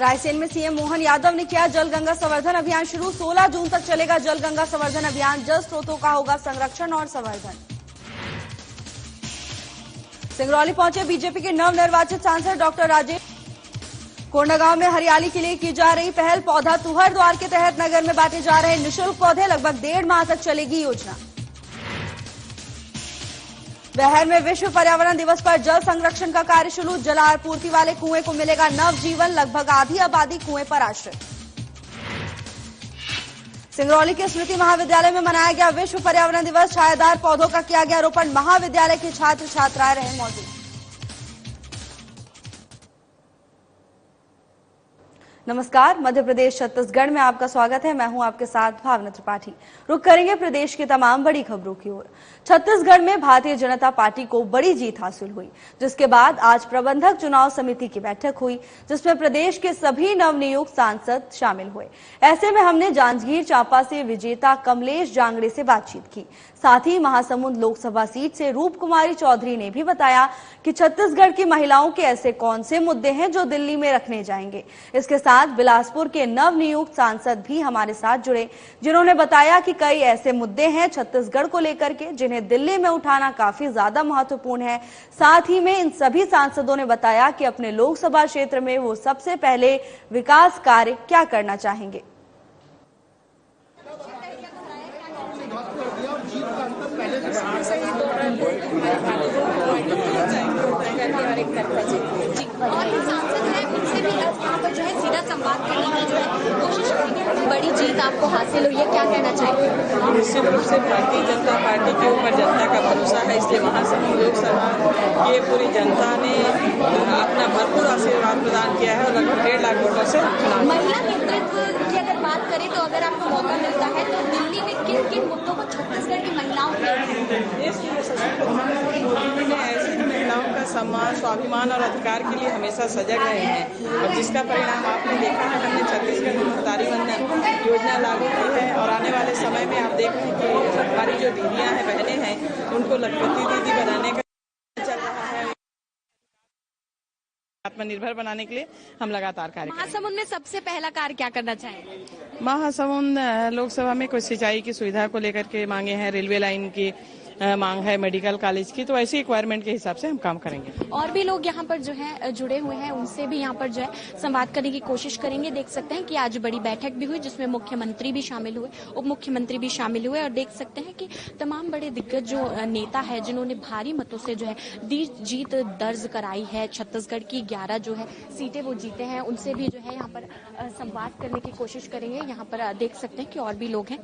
रायसेन में सीएम मोहन यादव ने किया जल गंगा संवर्धन अभियान शुरू। 16 जून तक चलेगा जल गंगा संवर्धन अभियान। जल स्रोतों का होगा संरक्षण और संवर्धन। सिंगरौली पहुंचे बीजेपी के नवनिर्वाचित सांसद डॉक्टर राजेश। कोंडागांव में हरियाली के लिए की जा रही पहल। पौधा तुहर द्वार के तहत नगर में बांटे जा रहे निःशुल्क पौधे। लगभग 1.5 माह तक चलेगी योजना। वहर में विश्व पर्यावरण दिवस पर जल संरक्षण का कार्य शुरू। जलापूर्ति वाले कुएं को मिलेगा नवजीवन। लगभग आधी आबादी कुएं पर आश्रित। सिंगरौली के स्मृति महाविद्यालय में मनाया गया विश्व पर्यावरण दिवस। छायादार पौधों का किया गया रोपण। महाविद्यालय के छात्र छात्राएं रहे मौजूद। नमस्कार, मध्य प्रदेश छत्तीसगढ़ में आपका स्वागत है। मैं हूं आपके साथ भावना त्रिपाठी। रुक करेंगे प्रदेश की तमाम बड़ी खबरों की ओर। छत्तीसगढ़ में भारतीय जनता पार्टी को बड़ी जीत हासिल हुई, जिसके बाद आज प्रबंधक चुनाव समिति की बैठक हुई, जिसमें प्रदेश के सभी नवनियुक्त सांसद शामिल हुए। ऐसे में हमने जांजगीर चांपा से विजेता कमलेश जांगड़े से बातचीत की। साथ ही महासमुंद लोकसभा सीट से रूप कुमारी चौधरी ने भी बताया कि छत्तीसगढ़ की महिलाओं के ऐसे कौन से मुद्दे हैं जो दिल्ली में रखने जाएंगे। इसके साथ बिलासपुर के नवनियुक्त सांसद भी हमारे साथ जुड़े, जिन्होंने बताया कि कई ऐसे मुद्दे हैं छत्तीसगढ़ को लेकर के जिन्हें दिल्ली में उठाना काफी ज्यादा महत्वपूर्ण है। साथ ही में इन सभी सांसदों ने बताया कि अपने लोकसभा क्षेत्र में वो सबसे पहले विकास कार्य क्या करना चाहेंगे। और जो सांसद है उनसे भी यहाँ पर जो है सीधा संवाद करने की जो है कोशिश करेंगे। बड़ी जीत आपको हासिल हुई है, क्या कहना चाहेंगे? निश्चित रूप से भारतीय जनता पार्टी के ऊपर जनता का भरोसा है, इसलिए महासमुंद लोकसभा ये पूरी जनता ने अपना भरपूर आशीर्वाद प्रदान किया है और लगभग 1.5 लाख वोटों से चुनाव। महिला नेतृत्व की अगर बात करें तो अगर आपको मौका मिलता है तो दिल्ली में किन किन मुद्दों को छत्तीसगढ़ की महिलाओं के मोदी ने ऐसी महिलाओं का सम्मान, स्वाभिमान और अधिकार के लिए हमेशा सजग रहे हैं और जिसका परिणाम आपने देखा है। हमने छत्तीसगढ़ में महतारी वंदन योजना लागू की है और आने वाले समय में आप देख रहे हैं कि हमारी जो दीदियां हैं, बहनें हैं, उनको लखपति दीदी बनाने का चल रहा है। आत्मनिर्भर बनाने के लिए हम लगातार कार्य करेंगे। महासमुंद में सबसे पहला कार्य क्या करना चाहेंगे? महासमुंद लोकसभा में कुछ सिंचाई की सुविधा को लेकर के मांगे हैं, रेलवे लाइन की मांग है, मेडिकल कॉलेज की, तो ऐसी रिक्वायरमेंट के हिसाब से हम काम करेंगे। और भी लोग यहाँ पर जो है जुड़े हुए हैं, उनसे भी यहाँ पर जो है संवाद करने की कोशिश करेंगे। देख सकते हैं कि आज बड़ी बैठक भी हुई, जिसमें मुख्यमंत्री भी शामिल हुए, उप मुख्यमंत्री भी शामिल हुए और देख सकते हैं कि तमाम बड़े दिग्गज जो नेता है, जिन्होंने भारी मतों से जो है जीत दर्ज कराई है, छत्तीसगढ़ की 11 जो है सीटें वो जीते हैं, उनसे भी जो है यहाँ पर संवाद करने की कोशिश करेंगे। यहाँ पर देख सकते हैं कि और भी लोग हैं।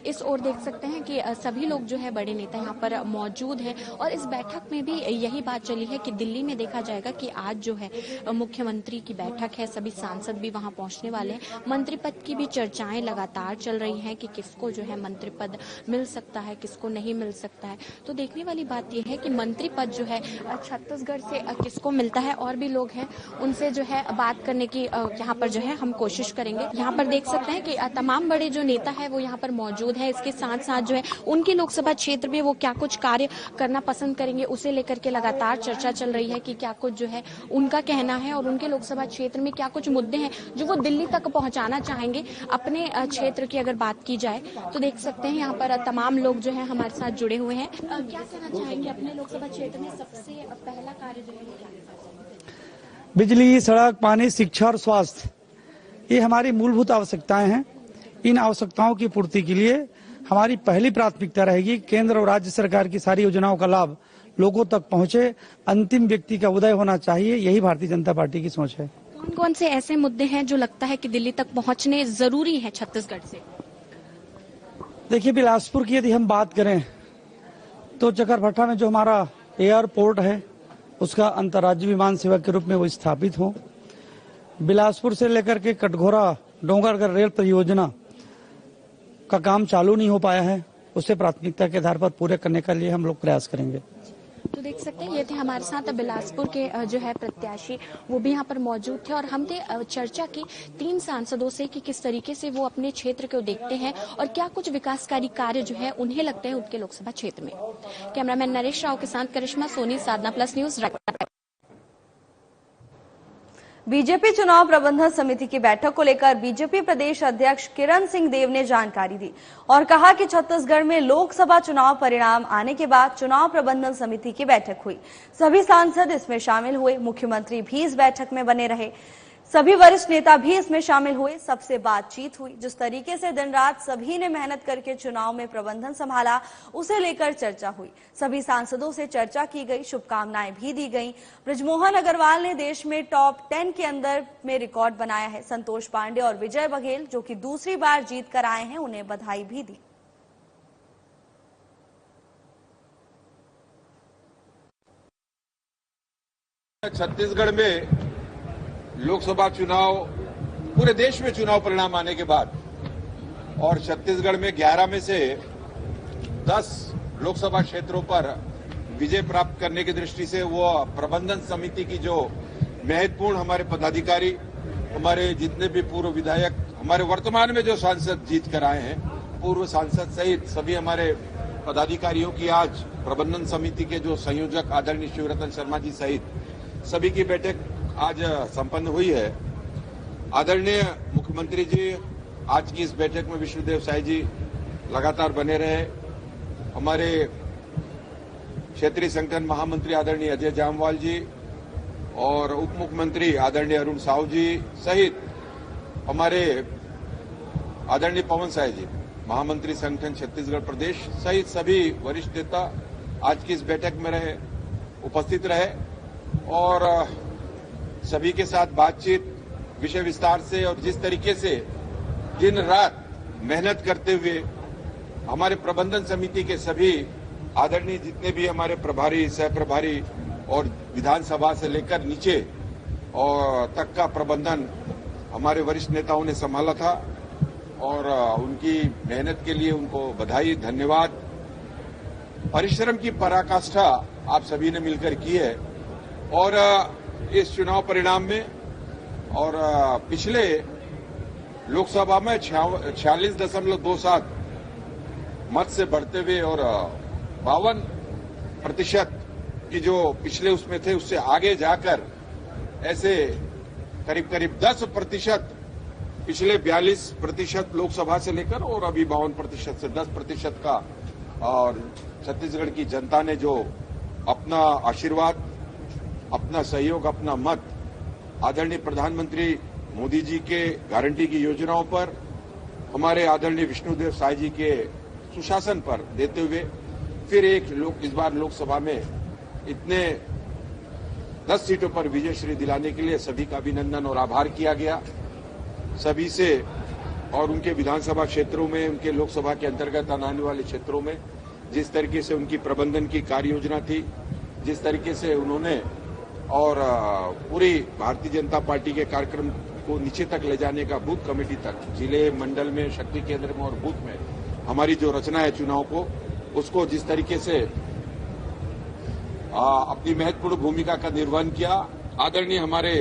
इस ओर देख सकते हैं कि सभी लोग जो है बड़े नेता यहाँ पर मौजूद है और इस बैठक में भी यही बात चली है कि दिल्ली में देखा जाएगा कि आज जो है मुख्यमंत्री की बैठक है, सभी सांसद भी वहां पहुंचने वाले हैं। मंत्री पद की भी चर्चाएं लगातार चल रही हैं कि किसको जो है मंत्री पद मिल सकता है, किसको नहीं मिल सकता है। तो देखने वाली बात यह है कि मंत्री पद जो है छत्तीसगढ़ से किसको मिलता है। और भी लोग हैं, उनसे जो है बात करने की यहाँ पर जो है हम कोशिश करेंगे। यहाँ पर देख सकते हैं कि तमाम बड़े जो नेता है वो यहाँ पर मौजूद है। इसके साथ साथ जो है उनके लोकसभा क्षेत्र में वो क्या कुछ कार्य करना पसंद करेंगे, उसे लेकर के लगातार चर्चा चल रही है कि क्या कुछ जो है उनका कहना है और उनके लोकसभा क्षेत्र में क्या कुछ मुद्दे हैं जो वो दिल्ली तक पहुंचाना चाहेंगे। अपने क्षेत्र की अगर बात की जाए तो देख सकते हैं यहाँ पर तमाम लोग जो है हमारे साथ जुड़े हुए हैं। क्या कहना चाहेंगे अपने लोकसभा क्षेत्र में सबसे पहला कार्य जो है? बिजली, सड़क, पानी, शिक्षा और स्वास्थ्य, ये हमारी मूलभूत आवश्यकताएं हैं। इन आवश्यकताओं की पूर्ति के लिए हमारी पहली प्राथमिकता रहेगी केंद्र और राज्य सरकार की सारी योजनाओं का लाभ लोगों तक पहुंचे, अंतिम व्यक्ति का उदय होना चाहिए। यही भारतीय जनता पार्टी की सोच है। कौन कौन से ऐसे मुद्दे हैं जो लगता है कि दिल्ली तक पहुंचने जरूरी है छत्तीसगढ़ से? देखिए, बिलासपुर की यदि हम बात करें तो चकरभट्टा में जो हमारा एयरपोर्ट है उसका अंतर्राज्यीय विमान सेवा के रूप में वो स्थापित हो। बिलासपुर से लेकर के कटघोरा डोंगरगढ़ रेल परियोजना का काम चालू नहीं हो पाया है, उसे प्राथमिकता के आधार पर पूरे करने के लिए हम लोग प्रयास करेंगे। तो देख सकते हैं ये थे हमारे साथ बिलासपुर के जो है प्रत्याशी, वो भी यहाँ पर मौजूद थे और हमने चर्चा की 3 सांसदों से कि किस तरीके से वो अपने क्षेत्र को देखते हैं और क्या कुछ विकासकारी कार्य जो है उन्हें लगते हैं उनके लोकसभा क्षेत्र में। कैमरामैन नरेश राव के साथ करिश्मा सोनी, साधना प्लस न्यूज। बीजेपी चुनाव प्रबंधन समिति की बैठक को लेकर बीजेपी प्रदेश अध्यक्ष किरण सिंह देव ने जानकारी दी और कहा कि छत्तीसगढ़ में लोकसभा चुनाव परिणाम आने के बाद चुनाव प्रबंधन समिति की बैठक हुई। सभी सांसद इसमें शामिल हुए, मुख्यमंत्री भी इस बैठक में बने रहे, सभी वरिष्ठ नेता भी इसमें शामिल हुए, सबसे बातचीत हुई। जिस तरीके से दिन रात सभी ने मेहनत करके चुनाव में प्रबंधन संभाला, उसे लेकर चर्चा हुई। सभी सांसदों से चर्चा की गई, शुभकामनाएं भी दी गईं। बृजमोहन अग्रवाल ने देश में टॉप 10 के अंदर में रिकॉर्ड बनाया है। संतोष पांडे और विजय बघेल, जो कि दूसरी बार जीत कर आए हैं, उन्हें बधाई भी दी। छत्तीसगढ़ में लोकसभा चुनाव, पूरे देश में चुनाव परिणाम आने के बाद और छत्तीसगढ़ में 11 में से 10 लोकसभा क्षेत्रों पर विजय प्राप्त करने की दृष्टि से वो प्रबंधन समिति की जो महत्वपूर्ण हमारे पदाधिकारी, हमारे जितने भी पूर्व विधायक, हमारे वर्तमान में जो सांसद जीत कर आए हैं, पूर्व सांसद सहित सभी हमारे पदाधिकारियों की आज प्रबंधन समिति के जो संयोजक आदरणीय शिवरतन शर्मा जी सहित सभी की बैठक आज संपन्न हुई है। आदरणीय मुख्यमंत्री जी आज की इस बैठक में विष्णुदेव साय जी लगातार बने रहे। हमारे क्षेत्रीय संगठन महामंत्री आदरणीय अजय जामवाल जी और उप मुख्यमंत्री आदरणीय अरुण साहू जी सहित हमारे आदरणीय पवन साय जी, महामंत्री संगठन छत्तीसगढ़ प्रदेश सहित सभी वरिष्ठ नेता आज की इस बैठक में रहे, उपस्थित रहे और सभी के साथ बातचीत विषय विस्तार से और जिस तरीके से दिन रात मेहनत करते हुए हमारे प्रबंधन समिति के सभी आदरणीय जितने भी हमारे प्रभारी, सह प्रभारी और विधानसभा से लेकर नीचे और तक का प्रबंधन हमारे वरिष्ठ नेताओं ने संभाला था और उनकी मेहनत के लिए उनको बधाई, धन्यवाद। परिश्रम की पराकाष्ठा आप सभी ने मिलकर की है और इस चुनाव परिणाम में और पिछले लोकसभा में 46.27 मत से बढ़ते हुए और 52% की जो पिछले उसमें थे उससे आगे जाकर ऐसे करीब करीब 10% पिछले 42% लोकसभा से लेकर और अभी 52% से 10% का और छत्तीसगढ़ की जनता ने जो अपना आशीर्वाद, अपना सहयोग, अपना मत आदरणीय प्रधानमंत्री मोदी जी के गारंटी की योजनाओं पर, हमारे आदरणीय विष्णुदेव साय जी के सुशासन पर देते हुए फिर इस बार लोकसभा में इतने 10 सीटों पर विजय श्री दिलाने के लिए सभी का अभिनंदन और आभार किया गया। सभी से और उनके विधानसभा क्षेत्रों में, उनके लोकसभा के अंतर्गत आने वाले क्षेत्रों में जिस तरीके से उनकी प्रबंधन की कार्य योजना थी, जिस तरीके से उन्होंने और पूरी भारतीय जनता पार्टी के कार्यक्रम को नीचे तक ले जाने का, बूथ कमेटी तक, जिले मंडल में, शक्ति केंद्र में और बूथ में हमारी जो रचना है चुनाव को, उसको जिस तरीके से अपनी महत्वपूर्ण भूमिका का निर्वहन किया। आदरणीय हमारे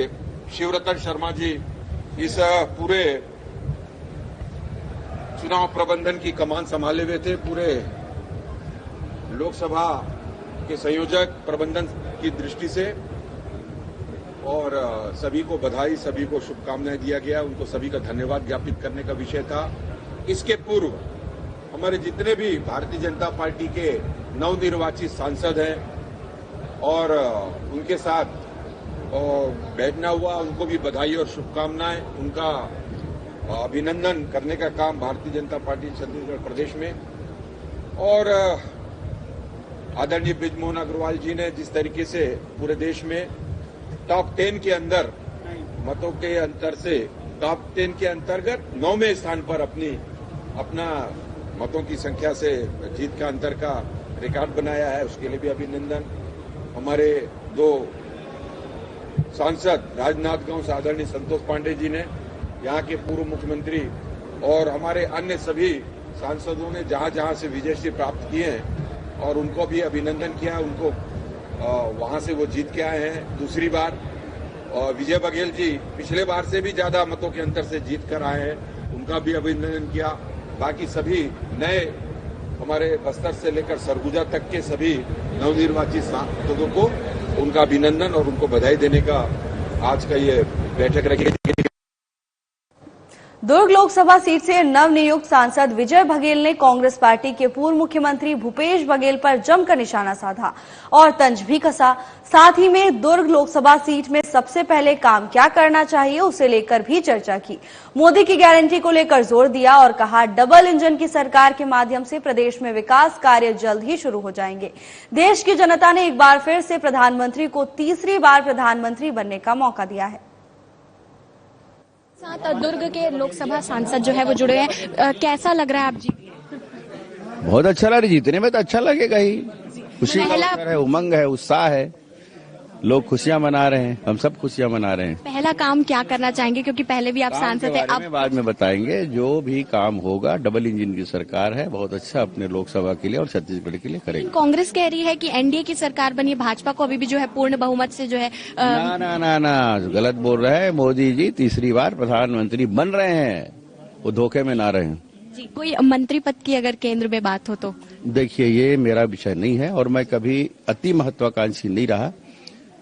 शिवरतन शर्मा जी इस पूरे चुनाव प्रबंधन की कमान संभाले हुए थे, पूरे लोकसभा के संयोजक प्रबंधन की दृष्टि से और सभी को बधाई, सभी को शुभकामनाएं दिया गया, उनको सभी का धन्यवाद ज्ञापित करने का विषय था। इसके पूर्व हमारे जितने भी भारतीय जनता पार्टी के नवनिर्वाचित सांसद हैं और उनके साथ बैठना हुआ, उनको भी बधाई और शुभकामनाएं, उनका अभिनंदन करने का काम भारतीय जनता पार्टी छत्तीसगढ़ प्रदेश में। और आदरणीय बृजमोहन अग्रवाल जी ने जिस तरीके से पूरे देश में टॉप 10 के अंदर मतों के अंतर से टॉप 10 के अंतर्गत 9वें स्थान पर अपना मतों की संख्या से जीत का अंतर का रिकॉर्ड बनाया है, उसके लिए भी अभिनंदन। हमारे 2 सांसद राजनांदगांव से आदरणीय संतोष पांडे जी ने, यहाँ के पूर्व मुख्यमंत्री और हमारे अन्य सभी सांसदों ने जहां जहां से विजयश्री प्राप्त किए हैं और उनको भी अभिनंदन किया। उनको वहां से वो जीत के आए हैं दूसरी बार। और विजय बघेल जी पिछले बार से भी ज्यादा मतों के अंतर से जीत कर आए हैं, उनका भी अभिनंदन किया। बाकी सभी नए हमारे बस्तर से लेकर सरगुजा तक के सभी नवनिर्वाचित सांसदों को उनका अभिनंदन और उनको बधाई देने का आज का ये बैठक रखी। दुर्ग लोकसभा सीट से नवनियुक्त सांसद विजय बघेल ने कांग्रेस पार्टी के पूर्व मुख्यमंत्री भूपेश बघेल पर जमकर निशाना साधा और तंज भी कसा। साथ ही में दुर्ग लोकसभा सीट में सबसे पहले काम क्या करना चाहिए उसे लेकर भी चर्चा की। मोदी की गारंटी को लेकर जोर दिया और कहा, डबल इंजन की सरकार के माध्यम से प्रदेश में विकास कार्य जल्द ही शुरू हो जाएंगे। देश की जनता ने एक बार फिर से प्रधानमंत्री को तीसरी बार प्रधानमंत्री बनने का मौका दिया है। साथ दुर्ग के लोकसभा सांसद जो है वो जुड़े हैं, कैसा लग रहा है आप जी? बहुत अच्छा लग रहा है, जीतने में तो अच्छा लगेगा ही। खुशी का अवसर है, उमंग है, उत्साह है, लोग खुशियां मना रहे हैं, हम सब खुशियां मना रहे हैं। पहला काम क्या करना चाहेंगे, क्योंकि पहले भी आप सांसद थे? अब बाद में बताएंगे, जो भी काम होगा। डबल इंजन की सरकार है, बहुत अच्छा अपने लोकसभा के लिए और छत्तीसगढ़ के लिए करेंगे। कांग्रेस कह रही है कि एनडीए की सरकार बनी, भाजपा को अभी भी जो है पूर्ण बहुमत से जो है ना गलत बोल रहे हैं। मोदी जी तीसरी बार प्रधानमंत्री बन रहे हैं, वो धोखे में ना रहे। जी, कोई मंत्री पद की अगर केंद्र में बात हो तो? देखिए, ये मेरा विषय नहीं है और मैं कभी अति महत्वाकांक्षी नहीं रहा।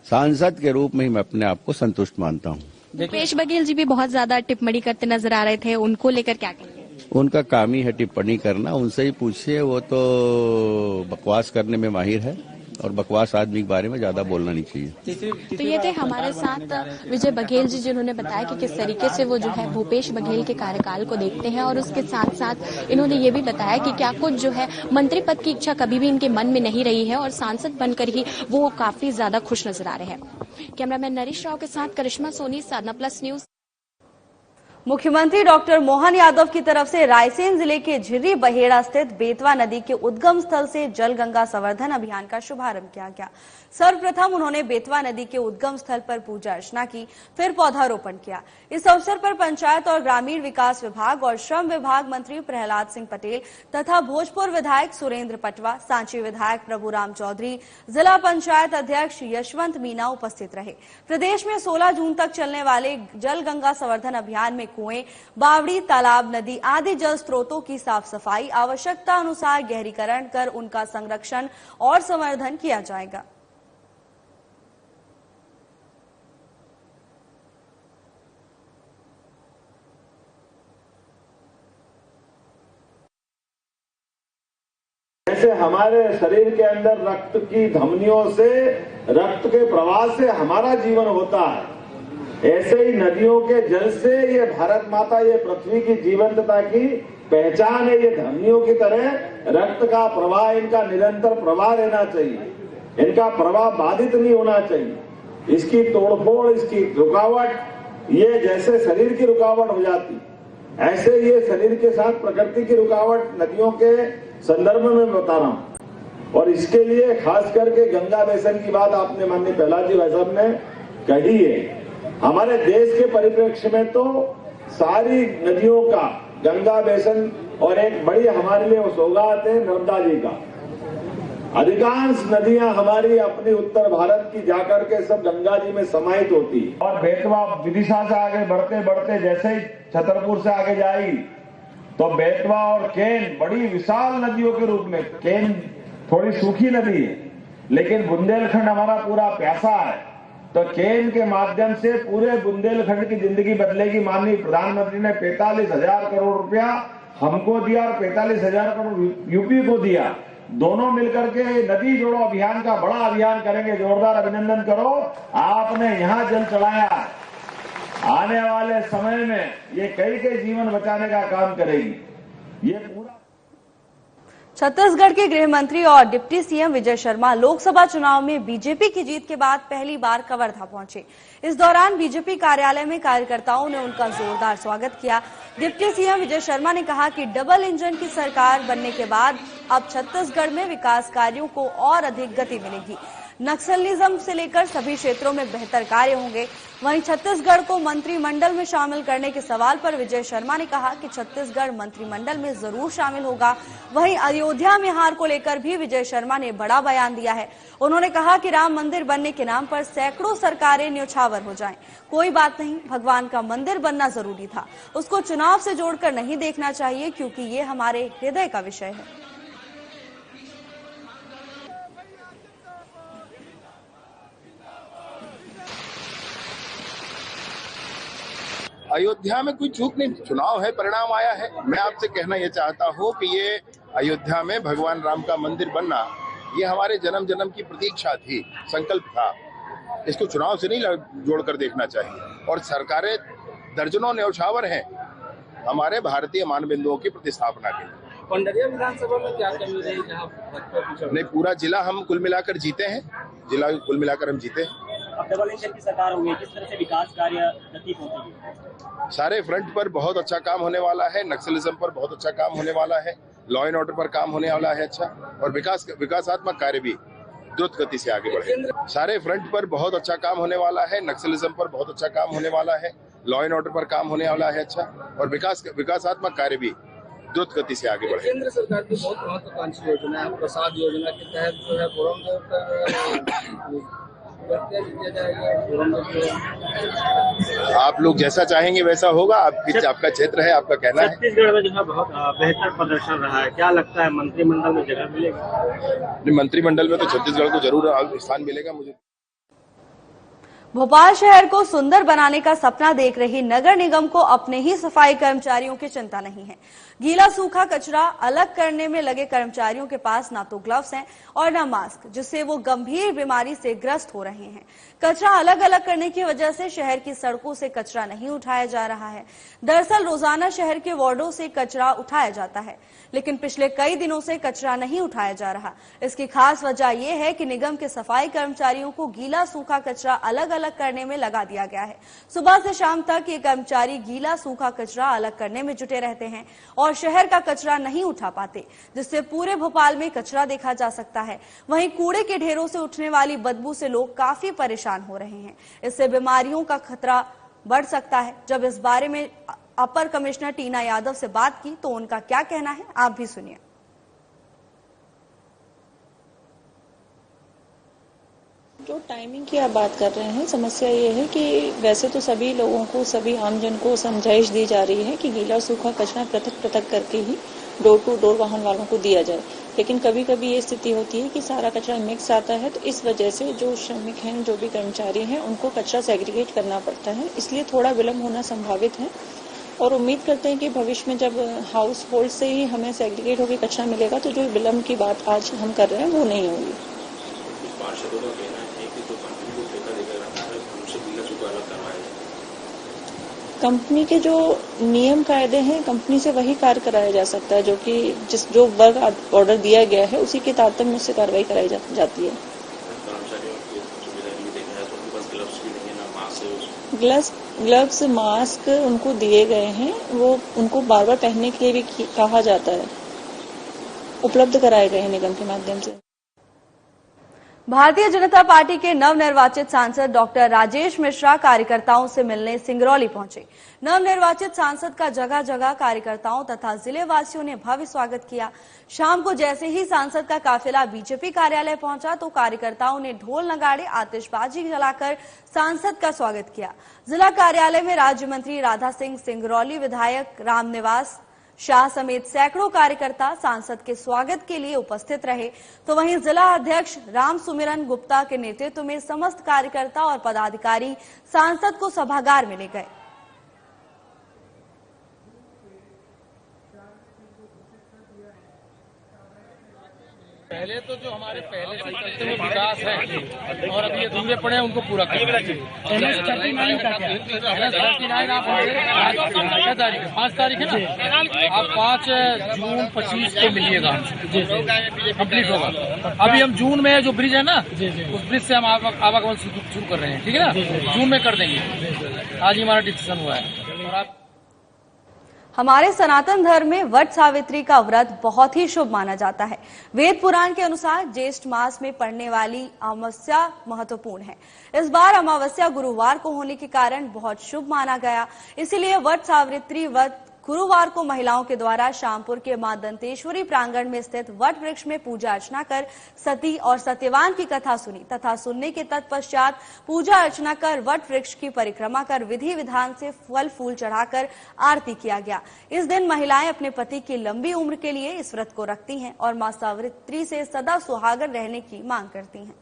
सांसद के रूप में ही मैं अपने आप को संतुष्ट मानता हूँ। भूपेश बघेल जी भी बहुत ज्यादा टिप्पणी करते नजर आ रहे थे, उनको लेकर क्या कहेंगे? उनका काम ही है टिप्पणी करना, उनसे ही पूछिए। वो तो बकवास करने में माहिर है और बकवास आदमी के बारे में ज्यादा बोलना नहीं चाहिए। तो ये थे हमारे साथ विजय बघेल जी, जिन्होंने बताया कि किस तरीके से वो जो है भूपेश बघेल के कार्यकाल को देखते हैं और उसके साथ साथ इन्होंने ये भी बताया कि क्या कुछ जो है मंत्री पद की इच्छा कभी भी इनके मन में नहीं रही है और सांसद बनकर ही वो काफी ज्यादा खुश नजर आ रहे हैं। कैमरामैन नरेश राव के साथ करिश्मा सोनी, साधना प्लस न्यूज। मुख्यमंत्री डॉक्टर मोहन यादव की तरफ से रायसेन जिले के झिर्री बहेड़ा स्थित बेतवा नदी के उद्गम स्थल से जल गंगा संवर्धन अभियान का शुभारंभ किया गया। सर्वप्रथम उन्होंने बेतवा नदी के उद्गम स्थल पर पूजा अर्चना की, फिर पौधारोपण किया। इस अवसर पर पंचायत और ग्रामीण विकास विभाग और श्रम विभाग मंत्री प्रहलाद सिंह पटेल तथा भोजपुर विधायक सुरेंद्र पटवा, सांची विधायक प्रभुराम चौधरी, जिला पंचायत अध्यक्ष यशवंत मीना उपस्थित रहे। प्रदेश में 16 जून तक चलने वाले जल गंगा संवर्धन अभियान में कुएं, बावड़ी, तालाब, नदी आदि जल स्रोतों की साफ सफाई, आवश्यकता अनुसार गहरीकरण कर उनका संरक्षण और संवर्धन किया जाएगा। जैसे हमारे शरीर के अंदर रक्त की धमनियों से, रक्त के प्रवाह से हमारा जीवन होता है, ऐसे ही नदियों के जल से ये भारत माता, ये पृथ्वी की जीवंतता की पहचान है। ये धमनियों की तरह रक्त का प्रवाह, इनका निरंतर प्रवाह रहना चाहिए, इनका प्रवाह बाधित नहीं होना चाहिए। इसकी तोड़फोड़, इसकी रुकावट, ये जैसे शरीर की रुकावट हो जाती, ऐसे ये शरीर के साथ प्रकृति की रुकावट नदियों के संदर्भ में बता रहा हूं। और इसके लिए खास करके गंगा बेसिन की बात आपने माननीय प्रहलाद जी भाई साहब ने कही है। हमारे देश के परिप्रेक्ष्य में तो सारी नदियों का गंगा बेसिन और एक बड़ी हमारे लिए सौगात है नर्मदा जी का। अधिकांश नदियां हमारी अपनी उत्तर भारत की जाकर के सब गंगा जी में समाहित होती है। और बेतवा विदिशा से आगे बढ़ते बढ़ते जैसे ही छतरपुर से आगे जाएगी तो बेतवा और केन बड़ी विशाल नदियों के रूप में, केन थोड़ी सूखी नदी है लेकिन बुंदेलखंड हमारा पूरा प्यासा है, तो केन के माध्यम से पूरे बुंदेलखंड की जिंदगी बदलेगी। माननीय प्रधानमंत्री ने 45,000 करोड़ रुपया हमको दिया और 45,000 करोड़ यूपी को दिया। दोनों मिलकर के नदी जोड़ो अभियान का बड़ा अभियान करेंगे। जोरदार अभिनंदन करो, आपने यहाँ जल चढ़ाया। आने वाले समय में ये कई जीवन बचाने का काम करेगी। ये पूरा छत्तीसगढ़ के गृह मंत्री और डिप्टी सीएम विजय शर्मा लोकसभा चुनाव में बीजेपी की जीत के बाद पहली बार कवर्धा पहुंचे। इस दौरान बीजेपी कार्यालय में कार्यकर्ताओं ने उनका जोरदार स्वागत किया। डिप्टी सीएम विजय शर्मा ने कहा कि डबल इंजन की सरकार बनने के बाद अब छत्तीसगढ़ में विकास कार्यों को और अधिक गति मिलेगी। नक्सलिज्म से लेकर सभी क्षेत्रों में बेहतर कार्य होंगे। वहीं छत्तीसगढ़ को मंत्रिमंडल में शामिल करने के सवाल पर विजय शर्मा ने कहा कि छत्तीसगढ़ मंत्रिमंडल में जरूर शामिल होगा। वहीं अयोध्या में हार को लेकर भी विजय शर्मा ने बड़ा बयान दिया है। उन्होंने कहा कि राम मंदिर बनने के नाम पर सैकड़ों सरकारें न्यौछावर हो जाएं, कोई बात नहीं, भगवान का मंदिर बनना जरूरी था, उसको चुनाव से जोड़कर नहीं देखना चाहिए क्योंकि ये हमारे हृदय का विषय है। अयोध्या में कोई चूक नहीं, चुनाव है, परिणाम आया है। मैं आपसे कहना यह चाहता हूँ कि ये अयोध्या में भगवान राम का मंदिर बनना, ये हमारे जन्म जन्म की प्रतीक्षा थी, संकल्प था। इसको चुनाव से नहीं जोड़कर देखना चाहिए। और सरकारें दर्जनों न्यौछावर हैं हमारे भारतीय मानबिंदुओं की प्रतिस्थापना के लिए। पंडरिया विधानसभा में क्या कमी रही जहाँ नहीं, पूरा जिला हम कुल मिलाकर जीते हैं, जिला कुल मिलाकर हम जीते हैं। अब डबल इंजन की सरकार हुई है, किस तरह से विकास कार्य प्रतीत होती है? सारे फ्रंट पर बहुत अच्छा काम होने वाला है, नक्सलिज्म पर बहुत अच्छा काम होने वाला है, लॉ एंड ऑर्डर पर काम होने वाला है अच्छा, और विकासात्मक कार्य भी द्रुत गति से आगे बढ़े। सारे फ्रंट पर बहुत अच्छा काम होने वाला है, नक्सलिज्म पर बहुत अच्छा काम होने वाला है, लॉ एंड ऑर्डर पर काम होने वाला है अच्छा, और विकासात्मक कार्य भी द्रुत गति से आगे बढ़े। केंद्र सरकार की बहुत महत्वाकांक्षी योजना है प्रसाद योजना के तहत जो है आप लोग जैसा चाहेंगे वैसा होगा, आपका क्षेत्र है, आपका कहना है। छत्तीसगढ़ में जो है बहुत बेहतर प्रदर्शन रहा है, क्या लगता है मंत्रिमंडल में जगह मिलेगी? मंत्रिमंडल में तो छत्तीसगढ़ को जरूर स्थान मिलेगा। मुझे भोपाल शहर को सुंदर बनाने का सपना देख रही नगर निगम को अपने ही सफाई कर्मचारियों की चिंता नहीं है। गीला सूखा कचरा अलग करने में लगे कर्मचारियों के पास ना तो ग्लव्स हैं और ना मास्क, जिससे वो गंभीर बीमारी से ग्रस्त हो रहे हैं। कचरा अलग अलग करने की वजह से शहर की सड़कों से कचरा नहीं उठाया जा रहा है। दरअसल रोजाना शहर के वार्डों से कचरा उठाया जाता है, लेकिन पिछले कई दिनों से कचरा नहीं उठाया जा रहा। इसकी खास वजह यह है कि निगम के सफाई कर्मचारियों को गीला सूखा कचरा अलग अलग करने में लगा दिया गया है। सुबह से शाम तक ये कर्मचारी गीला सूखा कचरा अलग करने में जुटे रहते हैं और शहर का कचरा नहीं उठा पाते, जिससे पूरे भोपाल में कचरा देखा जा सकता है। वहीं कूड़े के ढेरों से उठने वाली बदबू से लोग काफी परेशान हो रहे हैं। इससे बीमारियों का खतरा बढ़ सकता है। जब इस बारे में अपर कमिश्नर टीना यादव से बात की तो उनका क्या कहना है, आप भी सुनिए। जो टाइमिंग की आप बात कर रहे हैं, समस्या ये है कि वैसे तो सभी लोगों को, सभी आमजन को समझाइश दी जा रही है कि गीला सूखा कचरा पृथक पृथक करके ही डोर टू डोर वाहन वालों को दिया जाए, लेकिन कभी कभी ये स्थिति होती है कि सारा कचरा मिक्स आता है, तो इस वजह से जो श्रमिक हैं, जो भी कर्मचारी हैं, उनको कचरा सेग्रीगेट करना पड़ता है। इसलिए थोड़ा विलम्ब होना संभावित है और उम्मीद करते हैं कि भविष्य में जब हाउस होल्ड से ही हमें सेग्रीगेट होकर कचरा मिलेगा तो जो विलम्ब की बात आज हम कर रहे हैं वो नहीं होगी। कंपनी के जो नियम कायदे हैं, कंपनी से वही कार्य कराया जा सकता है जो वर्क ऑर्डर दिया गया है उसी के तारतम्य से कार्रवाई कराई जाती है। ग्लव्स, मास्क उनको दिए गए हैं, वो उनको बार बार पहनने के लिए भी कहा जाता है, उपलब्ध कराए गए हैं निगम के माध्यम से। भारतीय जनता पार्टी के नवनिर्वाचित सांसद डॉक्टर राजेश मिश्रा कार्यकर्ताओं से मिलने सिंगरौली पहुंचे। नवनिर्वाचित सांसद का जगह जगह कार्यकर्ताओं तथा जिले वासियों ने भव्य स्वागत किया। शाम को जैसे ही सांसद का काफिला बीजेपी कार्यालय पहुंचा तो कार्यकर्ताओं ने ढोल नगाड़े आतिशबाजी जलाकर सांसद का स्वागत किया। जिला कार्यालय में राज्य मंत्री राधा सिंह, सिंगरौली विधायक रामनिवास शाह समेत सैकड़ों कार्यकर्ता सांसद के स्वागत के लिए उपस्थित रहे, तो वहीं जिला अध्यक्ष राम सुमिरन गुप्ता के नेतृत्व में समस्त कार्यकर्ता और पदाधिकारी सांसद को सभागार में ले गए। पहले तो जो हमारे पहले से चलते हुए विकास है और अभी ये अधूरे पड़े हैं उनको पूरा करना चाहिए। 5 तारीख है ना, आप 5 जून 25 को मिलिएगा, कंप्लीट होगा। अभी हम जून में जो ब्रिज है ना, उस ब्रिज से हम आवागमन शुरू कर रहे हैं, ठीक है ना, जून में कर देंगे। आज ही हमारा डिसीजन हुआ है। और आप हमारे सनातन धर्म में वट सावित्री का व्रत बहुत ही शुभ माना जाता है। वेद पुराण के अनुसार ज्येष्ठ मास में पड़ने वाली अमावस्या महत्वपूर्ण है। इस बार अमावस्या गुरुवार को होने के कारण बहुत शुभ माना गया। इसीलिए वट सावित्री व्रत गुरुवार को महिलाओं के द्वारा शामपुर के मां दंतेश्वरी प्रांगण में स्थित वट वृक्ष में पूजा अर्चना कर सती और सत्यवान की कथा सुनी तथा सुनने के तत्पश्चात पूजा अर्चना कर वट वृक्ष की परिक्रमा कर विधि विधान से फल फूल चढ़ाकर आरती किया गया। इस दिन महिलाएं अपने पति की लंबी उम्र के लिए इस व्रत को रखती हैं और मां सावित्री से सदा सुहागर रहने की मांग करती हैं।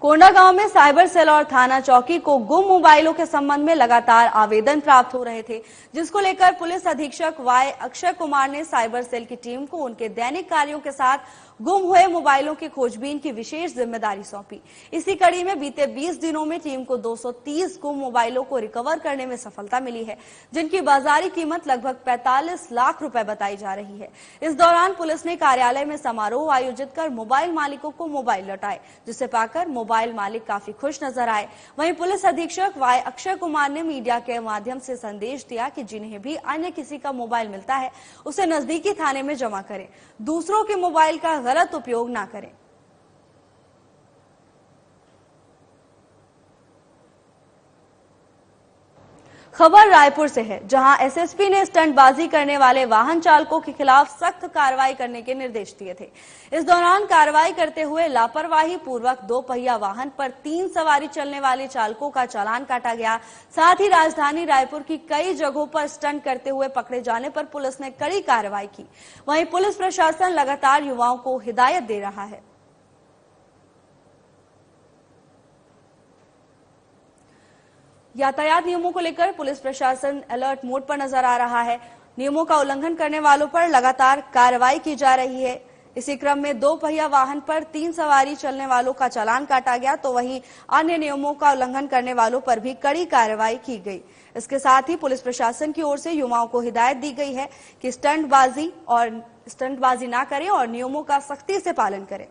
कोंडागांव में साइबर सेल और थाना चौकी को गुम मोबाइलों के संबंध में लगातार आवेदन प्राप्त हो रहे थे, जिसको लेकर पुलिस अधीक्षक वाई अक्षय कुमार ने साइबर सेल की टीम को उनके दैनिक कार्यों के साथ गुम हुए मोबाइलों की खोजबीन की विशेष जिम्मेदारी सौंपी। इसी कड़ी में बीते 20 दिनों में टीम को 230 गुम मोबाइलों को रिकवर करने में सफलता मिली है, जिनकी बाजारी कीमत लगभग 45 लाख रुपए बताई जा रही है। इस दौरान पुलिस ने कार्यालय में समारोह आयोजित कर मोबाइल मालिकों को मोबाइल लौटाए, जिसे पाकर मोबाइल मालिक काफी खुश नजर आए। वहीं पुलिस अधीक्षक वाई अक्षय कुमार ने मीडिया के माध्यम से संदेश दिया कि जिन्हें भी अन्य किसी का मोबाइल मिलता है उसे नजदीकी थाने में जमा करें, दूसरों के मोबाइल का गलत उपयोग ना करें। खबर रायपुर से है, जहां एसएसपी ने स्टंटबाजी करने वाले वाहन चालकों के खिलाफ सख्त कार्रवाई करने के निर्देश दिए थे। इस दौरान कार्रवाई करते हुए लापरवाही पूर्वक 2 पहिया वाहन पर 3 सवारी चलने वाले चालकों का चालान काटा गया। साथ ही राजधानी रायपुर की कई जगहों पर स्टंट करते हुए पकड़े जाने पर पुलिस ने कड़ी कार्रवाई की। वहीं पुलिस प्रशासन लगातार युवाओं को हिदायत दे रहा है। यातायात नियमों को लेकर पुलिस प्रशासन अलर्ट मोड पर नजर आ रहा है। नियमों का उल्लंघन करने वालों पर लगातार कार्रवाई की जा रही है। इसी क्रम में 2 पहिया वाहन पर 3 सवारी चलने वालों का चालान काटा गया, तो वहीं अन्य नियमों का उल्लंघन करने वालों पर भी कड़ी कार्रवाई की गई। इसके साथ ही पुलिस प्रशासन की ओर से युवाओं को हिदायत दी गई है कि स्टंटबाजी ना करें और नियमों का सख्ती से पालन करें।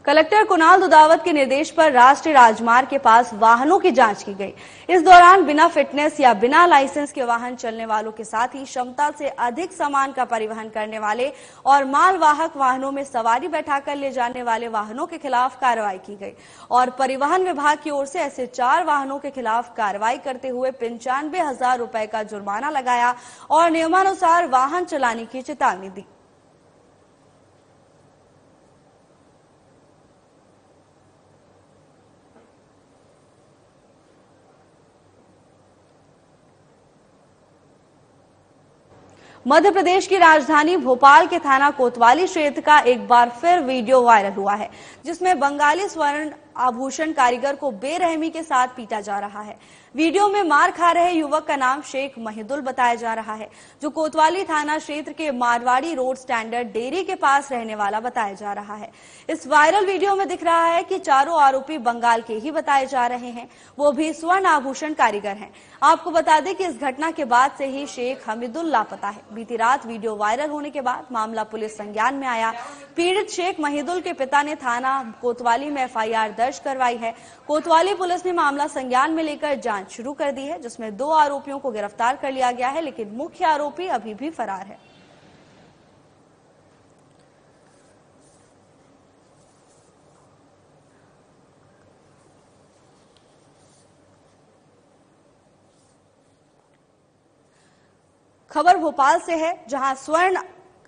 कलेक्टर कुणाल दुदावत के निर्देश पर राष्ट्रीय राजमार्ग के पास वाहनों की जांच की गई। इस दौरान बिना फिटनेस या बिना लाइसेंस के वाहन चलने वालों के साथ ही क्षमता से अधिक सामान का परिवहन करने वाले और मालवाहक वाहनों में सवारी बैठाकर ले जाने वाले वाहनों के खिलाफ कार्रवाई की गई और परिवहन विभाग की ओर से ऐसे 4 वाहनों के खिलाफ कार्रवाई करते हुए 95,000 रुपए का जुर्माना लगाया और नियमानुसार वाहन चलाने की चेतावनी दी। मध्य प्रदेश की राजधानी भोपाल के थाना कोतवाली क्षेत्र का एक बार फिर वीडियो वायरल हुआ है, जिसमें बंगाली स्वर्ण आभूषण कारीगर को बेरहमी के साथ पीटा जा रहा है। वीडियो में मार खा रहे युवक का नाम शेख महिदुल बताया जा रहा है, जो कोतवाली थाना क्षेत्र के मारवाड़ी रोड स्टैंडर्ड डेयरी के पास रहने वाला बताया जा रहा है। इस वायरल वीडियो में दिख रहा है कि चारों आरोपी बंगाल के ही बताए जा रहे हैं, वो भी स्वर्ण आभूषण कारीगर हैं। आपको बता दें कि इस घटना के बाद से ही शेख हमीदुल लापता है। बीती रात वीडियो वायरल होने के बाद मामला पुलिस संज्ञान में आया। पीड़ित शेख महिदुल के पिता ने थाना कोतवाली में एफआईआर दर्ज करवाई है। कोतवाली पुलिस ने मामला संज्ञान में लेकर जांच शुरू कर दी है, जिसमें 2 आरोपियों को गिरफ्तार कर लिया गया है, लेकिन मुख्य आरोपी अभी भी फरार है। खबर भोपाल से है, जहां स्वर्ण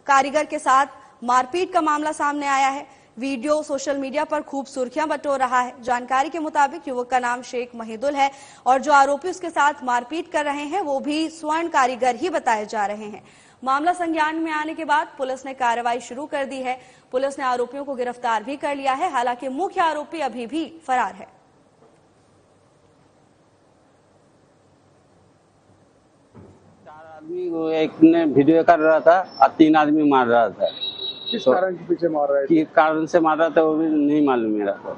कारीगर के साथ मारपीट का मामला सामने आया है। वीडियो सोशल मीडिया पर खूब सुर्खियां बटोर रहा है। जानकारी के मुताबिक युवक का नाम शेख महिदुल है और जो आरोपी उसके साथ मारपीट कर रहे हैं वो भी स्वर्ण कारीगर ही बताए जा रहे हैं। मामला संज्ञान में आने के बाद पुलिस ने कार्रवाई शुरू कर दी है। पुलिस ने आरोपियों को गिरफ्तार भी कर लिया है, हालांकि मुख्य आरोपी अभी भी फरार है। एक ने वीडियो कर रहा था और 3 आदमी मार रहा था। किस कारण के पीछे मार रहा है? किस कारण से मार रहा था वो भी नहीं मालूम मेरा को।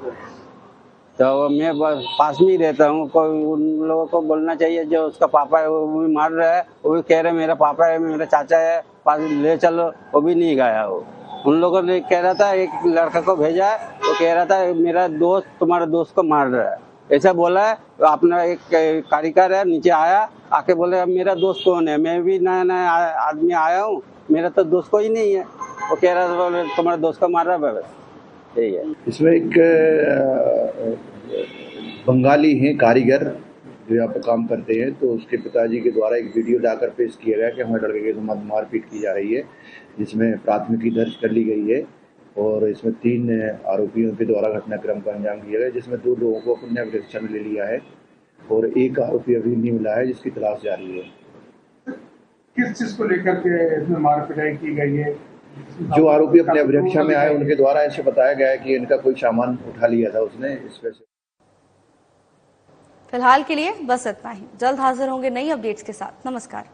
तो मैं पास में ही रहता हूँ, कोई उन लोगों को बोलना चाहिए। जो उसका पापा है वो भी मार रहा है, वो भी कह रहे मेरा पापा है, मेरा चाचा है, पास ले चलो, वो भी नहीं गया। वो उन लोगों ने कह रहा था, एक लड़का को भेजा है, वो कह रहा था मेरा दोस्त तुम्हारे दोस्त को मार रहा है, ऐसा बोला है। तो अपना एक कारीगर है नीचे आया, आके बोले मेरा दोस्त कौन है, मैं भी नया नया आदमी आया हूँ, मेरा तो दोस्त कोई नहीं है। वो कह रहा था तुम्हारे दोस्त को मार रहा है, बस यही है। इसमें एक बंगाली हैं कारीगर जो यहाँ पे काम करते हैं, तो उसके पिताजी के द्वारा एक वीडियो लाकर पेश किया गया कि हमारे लड़के के साथ मारपीट की जा रही है, जिसमें प्राथमिकी दर्ज कर ली गई है और इसमें 3 आरोपियों के द्वारा घटनाक्रम का अंजाम दिया गया, जिसमें 2 लोगों को पुण्य परीक्षण में ले लिया है और एक आरोपी अभी नहीं मिला है, जिसकी तलाश जारी है। किस चीज को लेकर के इसमें मार पिटाई की गई है, जो आरोपी अपने अभिरक्षा में आए उनके द्वारा ऐसे बताया गया है कि इनका कोई सामान उठा लिया था उसने, इस वजह से। फिलहाल के लिए बस इतना ही। जल्द हाजिर होंगे नई अपडेट्स के साथ। नमस्कार।